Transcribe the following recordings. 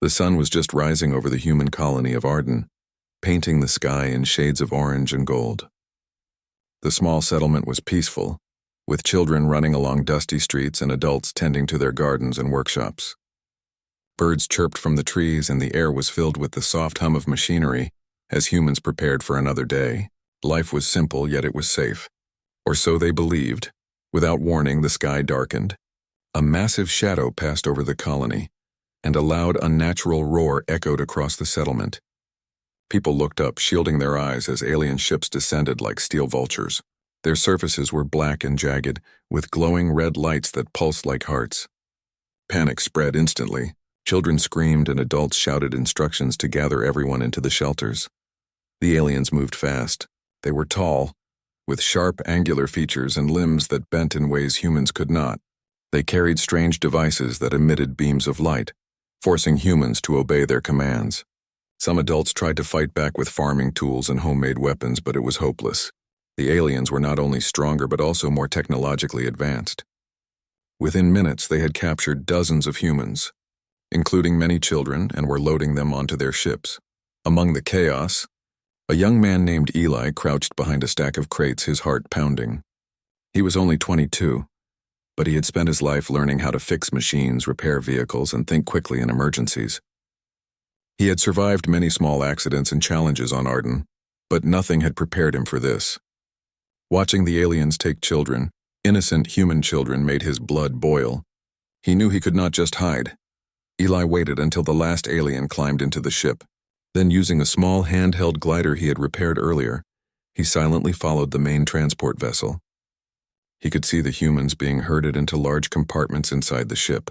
The sun was just rising over the human colony of Arden, painting the sky in shades of orange and gold. The small settlement was peaceful, with children running along dusty streets and adults tending to their gardens and workshops. Birds chirped from the trees and the air was filled with the soft hum of machinery as humans prepared for another day. Life was simple, yet it was safe. Or so they believed. Without warning, the sky darkened. A massive shadow passed over the colony, and a loud, unnatural roar echoed across the settlement. People looked up, shielding their eyes as alien ships descended like steel vultures. Their surfaces were black and jagged, with glowing red lights that pulsed like hearts. Panic spread instantly. Children screamed and adults shouted instructions to gather everyone into the shelters. The aliens moved fast. They were tall, with sharp, angular features and limbs that bent in ways humans could not. They carried strange devices that emitted beams of light, forcing humans to obey their commands. Some adults tried to fight back with farming tools and homemade weapons, but it was hopeless. The aliens were not only stronger but also more technologically advanced. Within minutes, they had captured dozens of humans, including many children, and were loading them onto their ships. Among the chaos, a young man named Eli crouched behind a stack of crates, his heart pounding. He was only 22, but he had spent his life learning how to fix machines, repair vehicles, and think quickly in emergencies. He had survived many small accidents and challenges on Arden, but nothing had prepared him for this. Watching the aliens take children, innocent human children, made his blood boil. He knew he could not just hide. Eli waited until the last alien climbed into the ship. Then, using a small handheld glider he had repaired earlier, he silently followed the main transport vessel. He could see the humans being herded into large compartments inside the ship,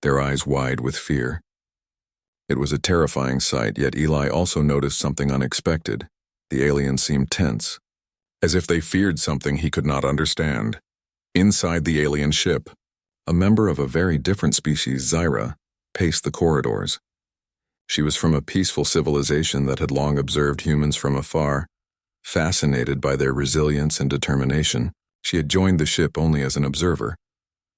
their eyes wide with fear. It was a terrifying sight, yet Eli also noticed something unexpected. The aliens seemed tense, as if they feared something he could not understand. Inside the alien ship, a member of a very different species, Zyra, paced the corridors. She was from a peaceful civilization that had long observed humans from afar, fascinated by their resilience and determination. She had joined the ship only as an observer,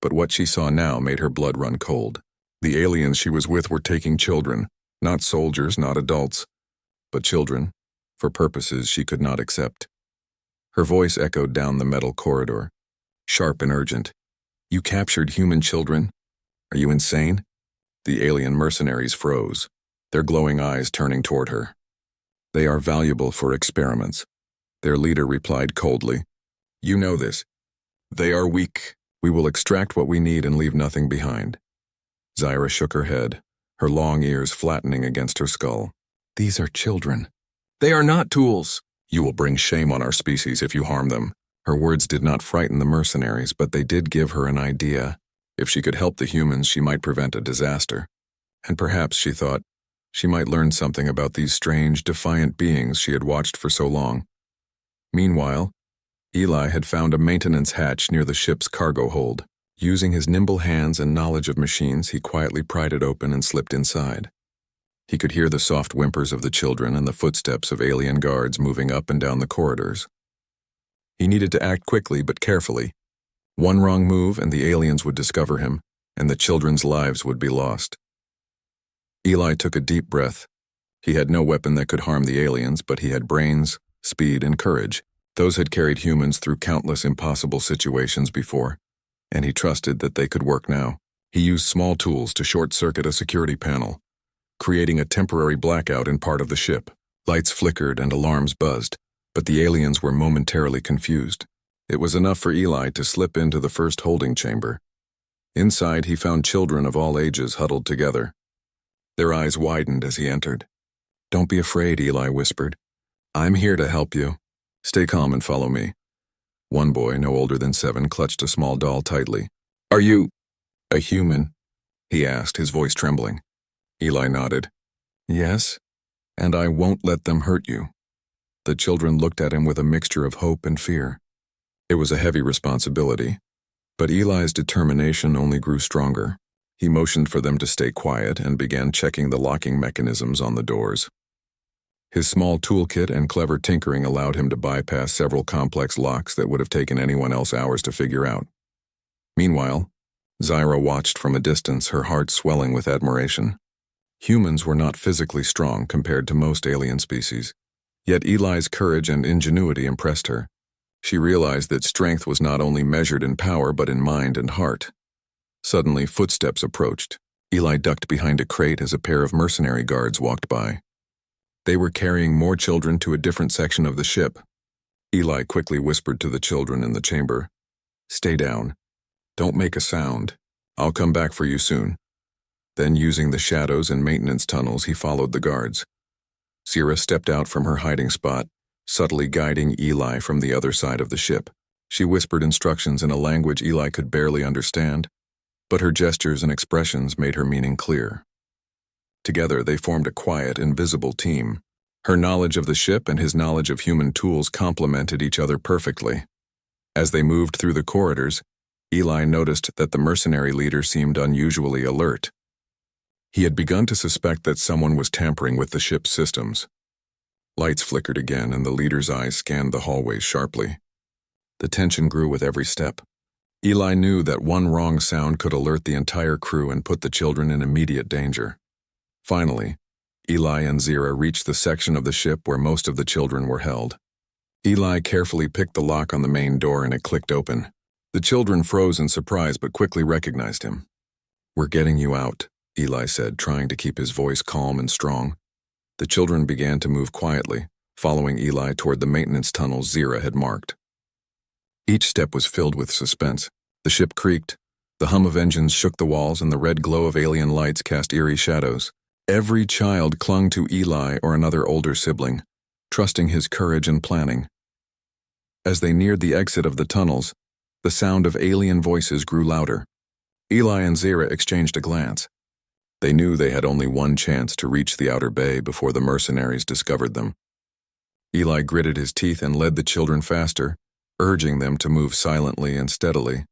but what she saw now made her blood run cold. The aliens she was with were taking children, not soldiers, not adults, but children, for purposes she could not accept. Her voice echoed down the metal corridor, sharp and urgent. "You captured human children? Are you insane?" The alien mercenaries froze, their glowing eyes turning toward her. "They are valuable for experiments," their leader replied coldly. "You know this. They are weak. We will extract what we need and leave nothing behind." Zyra shook her head, her long ears flattening against her skull. "These are children. They are not tools. You will bring shame on our species if you harm them." Her words did not frighten the mercenaries, but they did give her an idea. If she could help the humans, she might prevent a disaster. And perhaps, she thought, she might learn something about these strange, defiant beings she had watched for so long. Meanwhile, Eli had found a maintenance hatch near the ship's cargo hold. Using his nimble hands and knowledge of machines, he quietly pried it open and slipped inside. He could hear the soft whimpers of the children and the footsteps of alien guards moving up and down the corridors. He needed to act quickly but carefully. One wrong move and the aliens would discover him, and the children's lives would be lost. Eli took a deep breath. He had no weapon that could harm the aliens, but he had brains, speed, and courage. Those had carried humans through countless impossible situations before, and he trusted that they could work now. He used small tools to short-circuit a security panel, creating a temporary blackout in part of the ship. Lights flickered and alarms buzzed, but the aliens were momentarily confused. It was enough for Eli to slip into the first holding chamber. Inside, he found children of all ages huddled together. Their eyes widened as he entered. "Don't be afraid," Eli whispered. "I'm here to help you. Stay calm and follow me." One boy, no older than 7, clutched a small doll tightly. "Are you a human?" he asked, his voice trembling. Eli nodded. "Yes, and I won't let them hurt you." The children looked at him with a mixture of hope and fear. It was a heavy responsibility, but Eli's determination only grew stronger. He motioned for them to stay quiet and began checking the locking mechanisms on the doors. His small toolkit and clever tinkering allowed him to bypass several complex locks that would have taken anyone else hours to figure out. Meanwhile, Zyra watched from a distance, her heart swelling with admiration. Humans were not physically strong compared to most alien species, yet Eli's courage and ingenuity impressed her. She realized that strength was not only measured in power but in mind and heart. Suddenly, footsteps approached. Eli ducked behind a crate as a pair of mercenary guards walked by. They were carrying more children to a different section of the ship. Eli quickly whispered to the children in the chamber, "Stay down. Don't make a sound. I'll come back for you soon." Then, using the shadows and maintenance tunnels, he followed the guards. Zira stepped out from her hiding spot, subtly guiding Eli from the other side of the ship. She whispered instructions in a language Eli could barely understand, but her gestures and expressions made her meaning clear. Together, they formed a quiet, invisible team. Her knowledge of the ship and his knowledge of human tools complemented each other perfectly. As they moved through the corridors, Eli noticed that the mercenary leader seemed unusually alert. He had begun to suspect that someone was tampering with the ship's systems. Lights flickered again, and the leader's eyes scanned the hallways sharply. The tension grew with every step. Eli knew that one wrong sound could alert the entire crew and put the children in immediate danger. Finally, Eli and Zira reached the section of the ship where most of the children were held. Eli carefully picked the lock on the main door and it clicked open. The children froze in surprise but quickly recognized him. "We're getting you out," Eli said, trying to keep his voice calm and strong. The children began to move quietly, following Eli toward the maintenance tunnels Zira had marked. Each step was filled with suspense. The ship creaked, the hum of engines shook the walls, and the red glow of alien lights cast eerie shadows. Every child clung to Eli or another older sibling, trusting his courage and planning. As they neared the exit of the tunnels, the sound of alien voices grew louder. Eli and Zira exchanged a glance. They knew they had only one chance to reach the outer bay before the mercenaries discovered them. Eli gritted his teeth and led the children faster, urging them to move silently and steadily.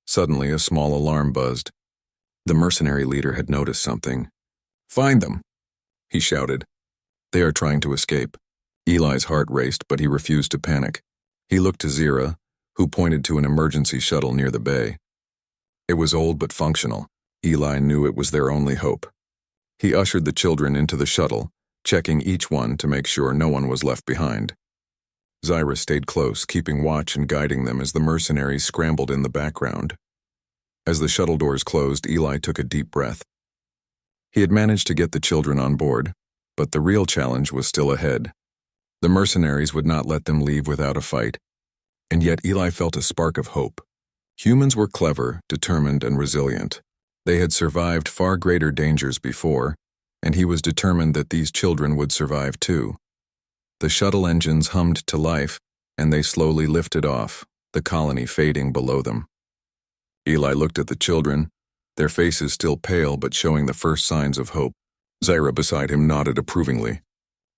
Suddenly, a small alarm buzzed. The mercenary leader had noticed something. "Find them!" he shouted. "They are trying to escape." Eli's heart raced, but he refused to panic. He looked to Zira, who pointed to an emergency shuttle near the bay. It was old but functional. Eli knew it was their only hope. He ushered the children into the shuttle, checking each one to make sure no one was left behind. Zira stayed close, keeping watch and guiding them as the mercenaries scrambled in the background. As the shuttle doors closed, Eli took a deep breath. He had managed to get the children on board, but the real challenge was still ahead. The mercenaries would not let them leave without a fight, and yet Eli felt a spark of hope. Humans were clever, determined, and resilient. They had survived far greater dangers before, and he was determined that these children would survive too. The shuttle engines hummed to life, and they slowly lifted off, the colony fading below them. Eli looked at the children, their faces still pale but showing the first signs of hope. Zira beside him nodded approvingly.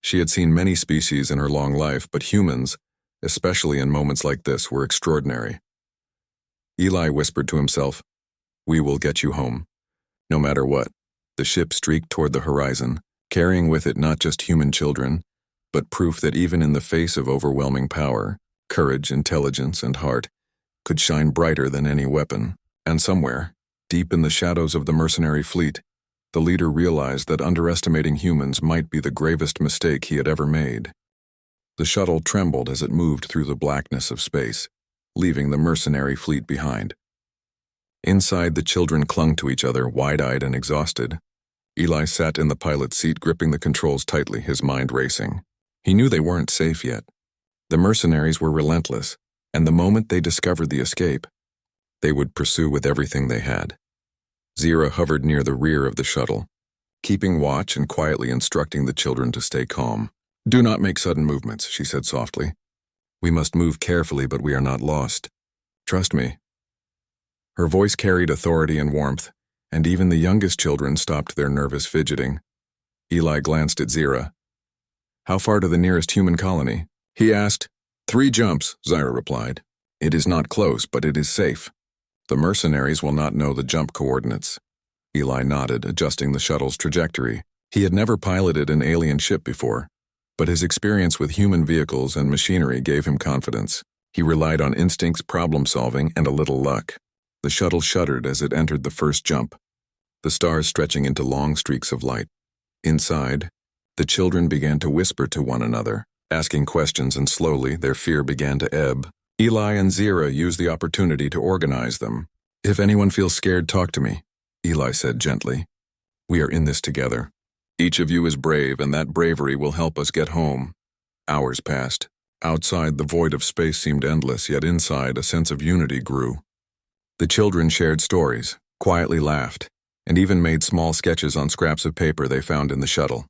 She had seen many species in her long life, but humans, especially in moments like this, were extraordinary. Eli whispered to himself, "We will get you home." No matter what, the ship streaked toward the horizon, carrying with it not just human children, but proof that even in the face of overwhelming power, courage, intelligence, and heart could shine brighter than any weapon. And somewhere, deep in the shadows of the mercenary fleet, the leader realized that underestimating humans might be the gravest mistake he had ever made. The shuttle trembled as it moved through the blackness of space, leaving the mercenary fleet behind. Inside, the children clung to each other, wide-eyed and exhausted. Eli sat in the pilot's seat, gripping the controls tightly, his mind racing. He knew they weren't safe yet. The mercenaries were relentless, and the moment they discovered the escape, they would pursue with everything they had. Zira hovered near the rear of the shuttle, keeping watch and quietly instructing the children to stay calm. "Do not make sudden movements," she said softly. "We must move carefully, but we are not lost. Trust me." Her voice carried authority and warmth, and even the youngest children stopped their nervous fidgeting. Eli glanced at Zira. "How far to the nearest human colony?" he asked. "3 jumps, Zira replied. "It is not close, but it is safe. The mercenaries will not know the jump coordinates." Eli nodded, adjusting the shuttle's trajectory. He had never piloted an alien ship before, but his experience with human vehicles and machinery gave him confidence. He relied on instincts, problem-solving, and a little luck. The shuttle shuddered as it entered the first jump. the stars stretching into long streaks of light. Inside, the children began to whisper to one another, asking questions, and slowly their fear began to ebb. Eli and Zira used the opportunity to organize them. "If anyone feels scared, talk to me," Eli said gently. "We are in this together. Each of you is brave, and that bravery will help us get home." Hours passed. Outside, the void of space seemed endless, yet inside, a sense of unity grew. The children shared stories, quietly laughed, and even made small sketches on scraps of paper they found in the shuttle.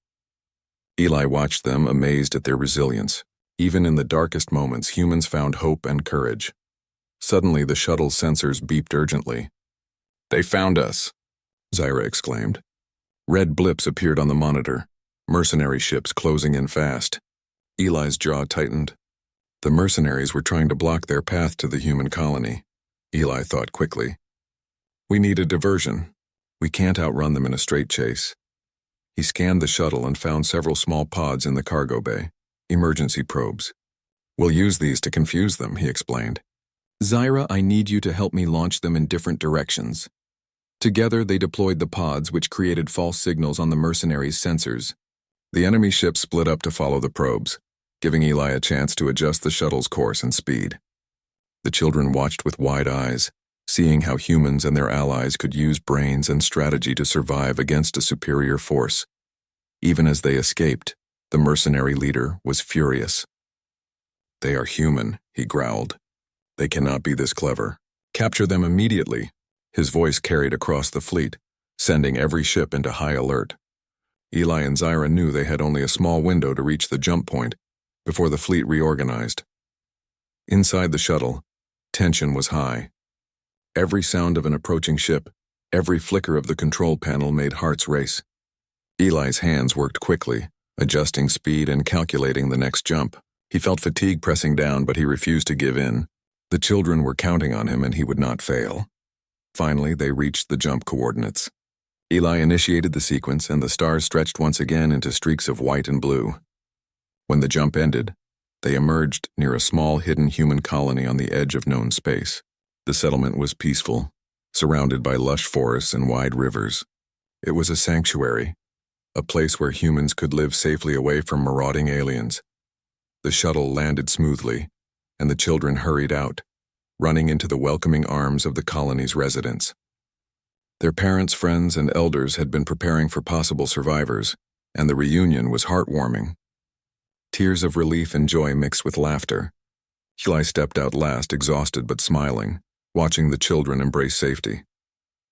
Eli watched them, amazed at their resilience. Even in the darkest moments, humans found hope and courage. Suddenly, the shuttle's sensors beeped urgently. "They found us," Zyra exclaimed. Red blips appeared on the monitor, mercenary ships closing in fast. Eli's jaw tightened. The mercenaries were trying to block their path to the human colony. Eli thought quickly. "We need a diversion. We can't outrun them in a straight chase." He scanned the shuttle and found several small pods in the cargo bay, emergency probes. "We'll use these to confuse them," he explained. "Zyra, I need you to help me launch them in different directions." Together, they deployed the pods, which created false signals on the mercenaries' sensors. The enemy ship split up to follow the probes, giving Eli a chance to adjust the shuttle's course and speed. The children watched with wide eyes, seeing how humans and their allies could use brains and strategy to survive against a superior force. Even as they escaped, the mercenary leader was furious. "They are human," he growled. "They cannot be this clever. Capture them immediately." His voice carried across the fleet, sending every ship into high alert. Eli and Zyra knew they had only a small window to reach the jump point before the fleet reorganized. Inside the shuttle, tension was high. Every sound of an approaching ship, every flicker of the control panel made hearts race. Eli's hands worked quickly, adjusting speed and calculating the next jump. He felt fatigue pressing down, but he refused to give in. The children were counting on him, and he would not fail. Finally, they reached the jump coordinates. Eli initiated the sequence, and the stars stretched once again into streaks of white and blue. When the jump ended, they emerged near a small hidden human colony on the edge of known space. The settlement was peaceful, surrounded by lush forests and wide rivers. It was a sanctuary, a place where humans could live safely away from marauding aliens. The shuttle landed smoothly, and the children hurried out, running into the welcoming arms of the colony's residents. Their parents, friends, and elders had been preparing for possible survivors, and the reunion was heartwarming. Tears of relief and joy mixed with laughter. Eli stepped out last, exhausted but smiling, watching the children embrace safety.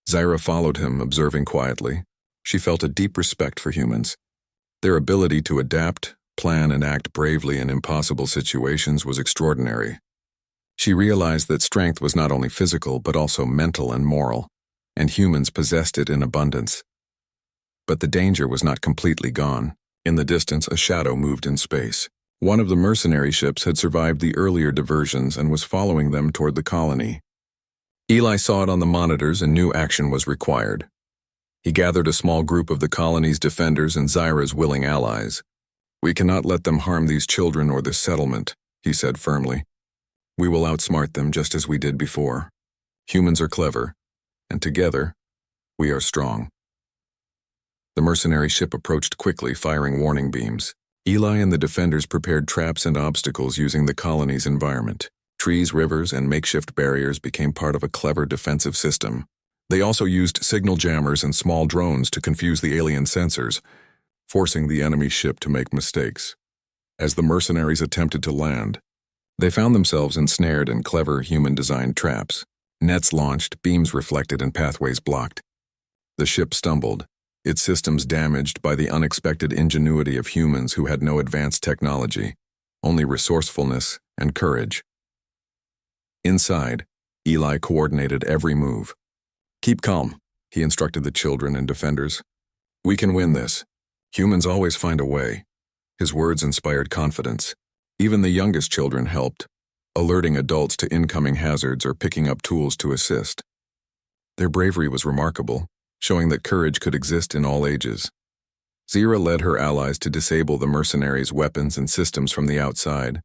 Zyra followed him, observing quietly. She felt a deep respect for humans. Their ability to adapt, plan, and act bravely in impossible situations was extraordinary. She realized that strength was not only physical but also mental and moral, and humans possessed it in abundance. But the danger was not completely gone. In the distance, a shadow moved in space. One of the mercenary ships had survived the earlier diversions and was following them toward the colony. Eli saw it on the monitors and knew action was required. He gathered a small group of the colony's defenders and Zyra's willing allies. "We cannot let them harm these children or this settlement," he said firmly. "We will outsmart them just as we did before. Humans are clever, and together, we are strong." The mercenary ship approached quickly, firing warning beams. Eli and the defenders prepared traps and obstacles using the colony's environment. Trees, rivers, and makeshift barriers became part of a clever defensive system. They also used signal jammers and small drones to confuse the alien sensors, forcing the enemy ship to make mistakes. As the mercenaries attempted to land, they found themselves ensnared in clever human-designed traps. Nets launched, beams reflected, and pathways blocked. The ship stumbled, its systems damaged by the unexpected ingenuity of humans who had no advanced technology, only resourcefulness and courage. Inside, Eli coordinated every move. "Keep calm," he instructed the children and defenders. "We can win this. Humans always find a way." His words inspired confidence. Even the youngest children helped, alerting adults to incoming hazards or picking up tools to assist. Their bravery was remarkable, showing that courage could exist in all ages. Zyra led her allies to disable the mercenaries' weapons and systems from the outside.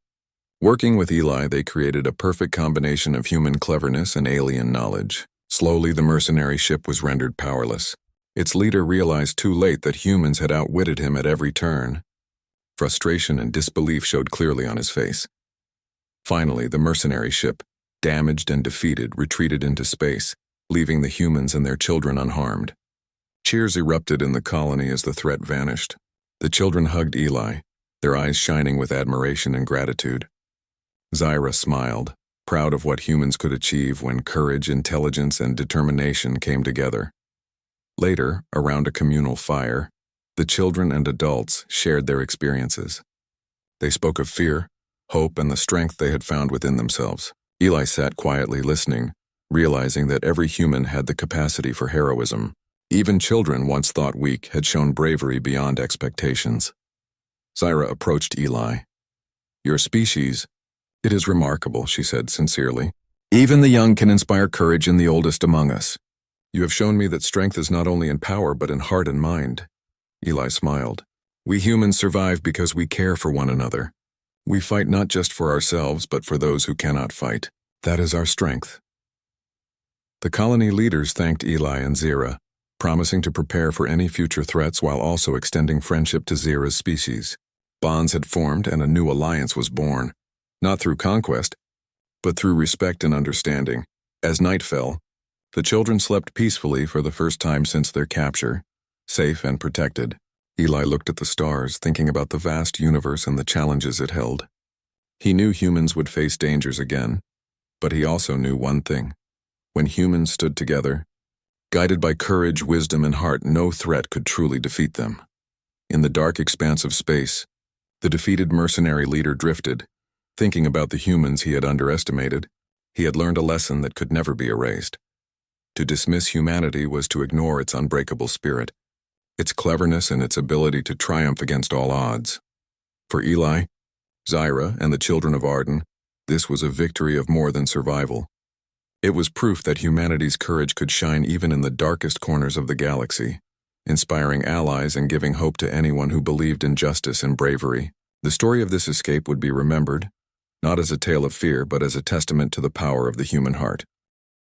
Working with Eli, they created a perfect combination of human cleverness and alien knowledge. Slowly, the mercenary ship was rendered powerless. Its leader realized too late that humans had outwitted him at every turn. Frustration and disbelief showed clearly on his face. Finally, the mercenary ship, damaged and defeated, retreated into space, leaving the humans and their children unharmed. Cheers erupted in the colony as the threat vanished. The children hugged Eli, their eyes shining with admiration and gratitude. Zyra smiled, proud of what humans could achieve when courage, intelligence, and determination came together. Later, around a communal fire, the children and adults shared their experiences. They spoke of fear, hope, and the strength they had found within themselves. Eli sat quietly listening, realizing that every human had the capacity for heroism. Even children, once thought weak, had shown bravery beyond expectations. Zyra approached Eli. "Your species, it is remarkable," she said sincerely. "Even the young can inspire courage in the oldest among us. You have shown me that strength is not only in power but in heart and mind." Eli smiled. "We humans survive because we care for one another. We fight not just for ourselves but for those who cannot fight. That is our strength." The colony leaders thanked Eli and Zyra, promising to prepare for any future threats while also extending friendship to Zyra's species. Bonds had formed and a new alliance was born, not through conquest, but through respect and understanding. As night fell, the children slept peacefully for the first time since their capture, safe and protected. Eli looked at the stars, thinking about the vast universe and the challenges it held. He knew humans would face dangers again, but he also knew one thing. When humans stood together, guided by courage, wisdom, and heart, no threat could truly defeat them. In the dark expanse of space, the defeated mercenary leader drifted, thinking about the humans he had underestimated. He had learned a lesson that could never be erased. To dismiss humanity was to ignore its unbreakable spirit, its cleverness, and its ability to triumph against all odds. For Eli, Zyra, and the children of Arden, this was a victory of more than survival. It was proof that humanity's courage could shine even in the darkest corners of the galaxy, inspiring allies and giving hope to anyone who believed in justice and bravery. The story of this escape would be remembered, not as a tale of fear, but as a testament to the power of the human heart.